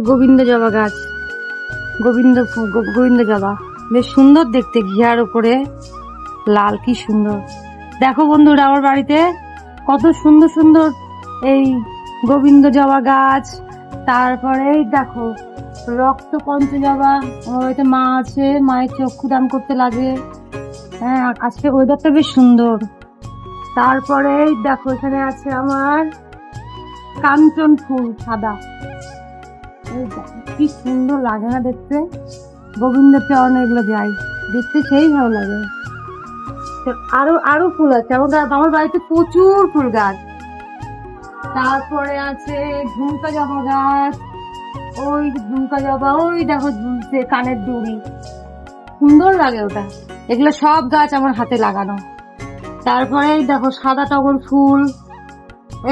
গোবিন্দ জবা গাছ, গোবিন্দ জবা বেশ সুন্দর দেখতে, ঘিয়ার উপরে লাল, কি সুন্দর। দেখো বন্ধুরা, আমার বাড়িতে কত সুন্দর সুন্দর এই গোবিন্দ জবা গাছ। তারপরে দেখো রক্ত পঞ্চ জবা, আমার বাড়িতে মা আছে, মায়ের চক্ষু দান করতে লাগে। হ্যাঁ, আজকে ওয়েদারটা বেশ সুন্দর। তারপরে দেখো এখানে আছে আমার কাঞ্চন ফুল সাদা, কি সুন্দর লাগে না দেখতে। গোবিন্দ চরণে এগুলো যাই দেখতে, সেই ভালো লাগে। আরো আরো ফুল আছে আমার বাড়িতে, প্রচুর ফুল গাছ। তারপরে আছে ঝুমকা জবা গাছ, ওই ঝুমকা জবা, ওই দেখো ঝুলছে কানের দুড়ি, সুন্দর লাগে ওটা। এগুলো সব গাছ আমার হাতে লাগানো। তারপরে এই দেখো সাদা টগর ফুল,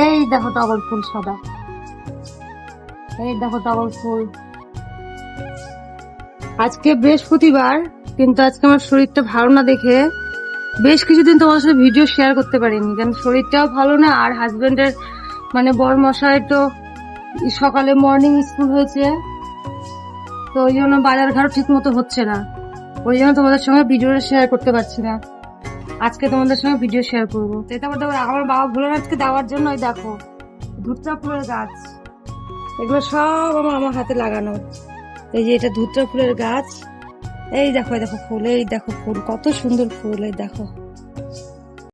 এই দেখো টগর ফুল সাদা, এই দেখো টগর ফুল। আজকে বৃহস্পতিবার, কিন্তু আজকে আমার শরীরটা ভালো না দেখে বেশ কিছুদিন তোমাদের সাথে ভিডিও শেয়ার করতে পারিনি, কারণ শরীরটাও ভালো না। আর হাজবেন্ডের মানে বর মশাই তো সকালে মর্নিং স্কুল হয়েছে, তো ওই জন্য বাজার ঘাট ঠিক মতো হচ্ছে না, ওই জন্য তোমাদের সঙ্গে ভিডিওটা শেয়ার করতে পারছি না। আজকে তোমাদের সঙ্গে ভিডিও শেয়ার করবো। আমার বাবা ভুলেন আজকে দেওয়ার জন্য, ওই দেখো ধুতরা ফুলের গাছ, এগুলো সব আমার হাতে লাগানো। এই যে এটা ধুতরা ফুলের গাছ, এই দেখো ফুল, এই দেখো ফুল, কত সুন্দর ফুল, এই দেখো।